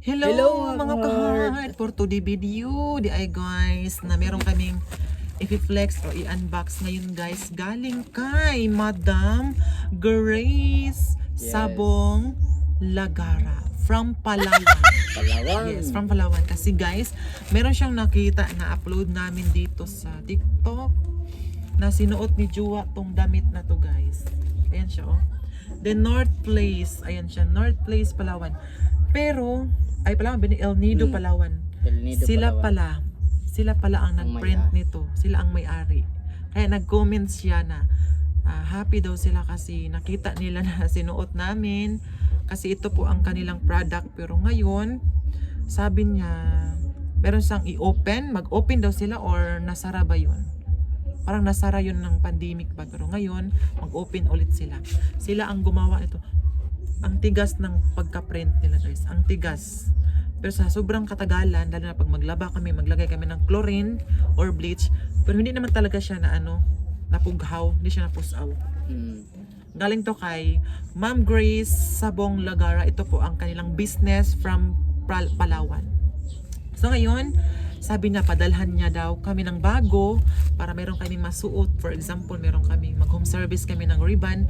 Hello, Hello, mga kahart! For today video, di ay guys, na meron kaming i-flex o i-unbox ngayon guys. Galing kay Madam Grace Yes. Sabong Lagara from Palawan. Palawan. Yes, from Palawan. Kasi guys, meron siyang nakita na upload namin dito sa TikTok na sinuot ni Jua tong damit na to guys. Ayan siya oh. The North Place. Ayan siya, North Place Palawan. Pero ay Palawan, El Nido Palawan. El Nido, Sila Palawan. sila pala ang Ang nag-print may-ari. nito. Sila ang may-ari. Kaya nag-comment siya na happy daw sila kasi nakita nila na sinuot namin. Kasi ito po ang kanilang product. Pero ngayon, sabi niya, meron siyang i-open. Mag-open daw sila or nasara ba yun? Parang nasara yun ng pandemic ba. Pero ngayon, mag-open ulit sila. Sila ang gumawa nito. Ang tigas ng pagka-print nila guys. Ang tigas. Pero sa sobrang katagalan, lalo na pag maglaba kami, maglagay kami ng chlorine or bleach. Pero hindi naman talaga siya na napughaw. Hindi siya napusaw. Galing to kay Ma'am Grace Sabong Lagara. Ito po ang kanilang business from Palawan. So ngayon, sabi niya padalhan niya daw kami ng bago para meron kaming masuot. For example, meron kami mag-home service kami ng ribbon.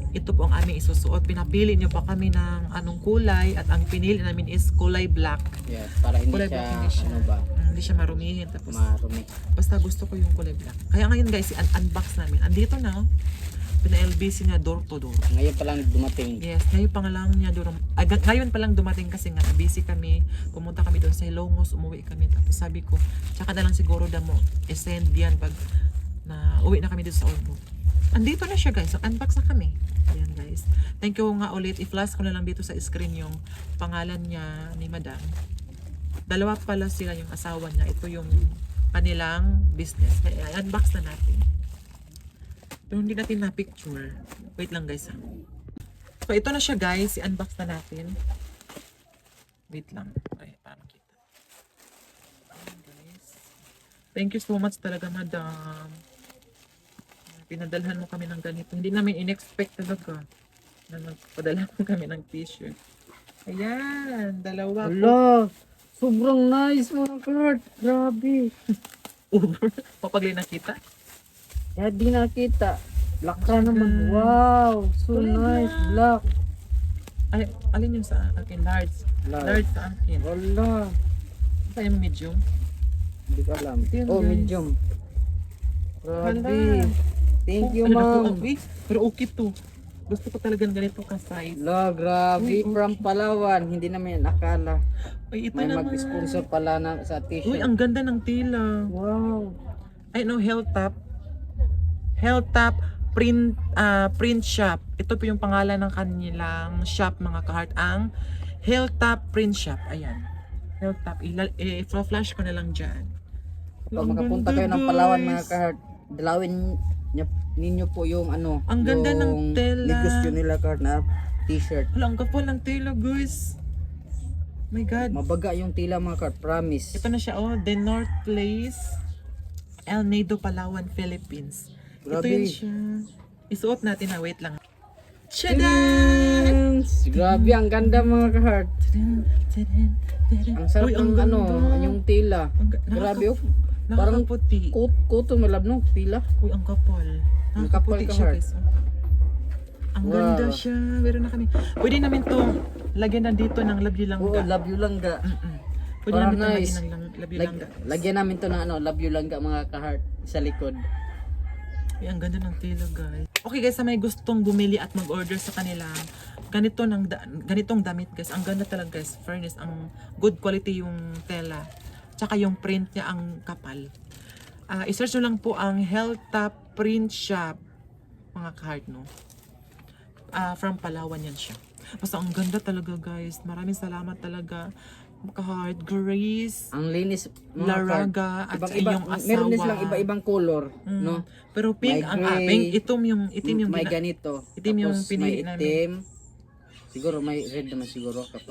Ito po ang aming isusuot. Pinapili niyo pa kami ng anong kulay at ang pinili namin is kulay black. Yes, para hindi Kulay siya, black, hindi siya, ano ba, hindi siya marumihin. Tapos, marumi. basta gusto ko yung kulay black. Kaya ngayon guys, unbox namin. Andito na, pina-LBC niya door to door. Ngayon pa lang dumating. Yes, ngayon pa nga lang niya door. Ngayon pa lang dumating kasi nga busy kami. Pumunta kami doon sa Ilongos, umuwi kami. Tapos sabi ko, tsaka na lang siguro damo i-send yan pag na uwi na kami dito sa Orbo. Andito na siya guys. So, unbox na kami. Ayan guys. Thank you nga ulit. I-flash ko na lang dito sa screen yung pangalan niya ni Madam. Dalawa pala sila yung asawa niya. Ito yung kanilang business. Kaya unbox na natin. Pero hindi natin na picture. Wait lang guys ha. So ito na siya guys. I-unbox na natin. Wait lang. Ay, para makita. Ayan guys. Thank you so much talaga Madam. Pinadalhan mo kami ng ganito. Hindi namin in-expect talaga na nagpadala mo kami ng t-shirt. Ayan, dalawa po. Hala, sobrang nice mga Kurt. Grabe. Uber. Papagli nakita. Kaya di nakita. Black ka naman. Wow, so Kulay nice. black. Black. Ay, alin yung sa akin? Large. Large sa akin. Hala. Sa yung medium. Hindi ko alam. Ito yun, Oh, guys. medium. Grabe. Hala. Thank you, Ano ma'am. po, pero okay to. Gusto ko talagang ganito ka-size. La, grabe. Uy, From Palawan. Hindi namin nakala. Ay, ito May naman. mag-sponsor pala na, sa Uy, t-shirt. ang ganda ng tila. Wow. Ay, no, Helltop. Helltop print shop. Ito po yung pangalan ng kanilang shop, mga kahart. Ang Helltop print shop. Ayan. Helltop. I-flash ko na lang dyan. Pag Ang makapunta ganda, kayo ng Palawan mga guys. kahart, dalawin ninyo po yung ano, Ang ganda ng yung tela. negosyo nila kahart na t-shirt. Wala, ang kapal ng tela, guys. My God. Mabaga yung tila mga kahart, promise. Ito na siya, oh. The North Place, El Nido, Palawan, Philippines. Ito Grabe. yun siya. Isuot natin na. Wait lang. Shadan! Grabe, ang ganda mga kahart. Ang sarap Uy, ang ng ano, ganda. yung tila. Grabe, oh. Parang Nakakaputi. kuto malabnog tila. Uy, ang kapal. Ang kapal Nakakaputi ka, siya, Heart. guys. oh. Ang Wow. ganda siya. Meron na kami. Pwede namin to lagyan na dito ng Oo, labi-langga. love you langga. Pwede Parang namin to nice. lagyan ng labi-langga. Lagyan namin to ng ano, love you langga mga kahart sa likod. Uy, ang ganda ng tela, guys. Okay, guys, sa may gustong bumili at mag-order sa kanila, ganitong damit, guys. Ang ganda talaga, guys. Fairness, ang good quality yung tela. Tsaka yung print niya, ang kapal. I-search nyo lang po ang Helltop Print Shop, mga kahart, no? From Palawan yan siya. Basta ang ganda talaga, guys. Maraming salamat talaga. Kahart, Grace, Ang linis mga Laraga, kahart. at sa Ibang-iba, iyong asawa. meron din silang iba-ibang color, no? Pero pink, May ang gray, pink, itim yung may gina- ganito. itim yung Tapos pinili may namin. itim. Siguro may red naman siguro. Tapos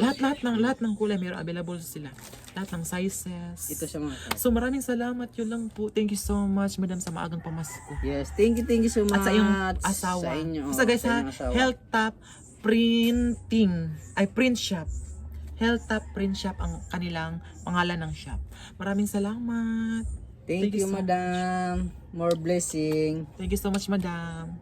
lahat ng kulay meron available sila. Lahat ng sizes. ito siya mga kahart. So maraming salamat yun lang po. Thank you so much, Madam, sa maagang pamasko. Yes, thank you so much. At sa iyong asawa. Sa inyo. Basta guys sa ha, inyong asawa. Helltop Printing. Ay, print shop. Hilltop Print Shop ang kanilang pangalan ng shop. Maraming salamat. Thank Thank you you, so madam. More blessing. Thank you so much, madam.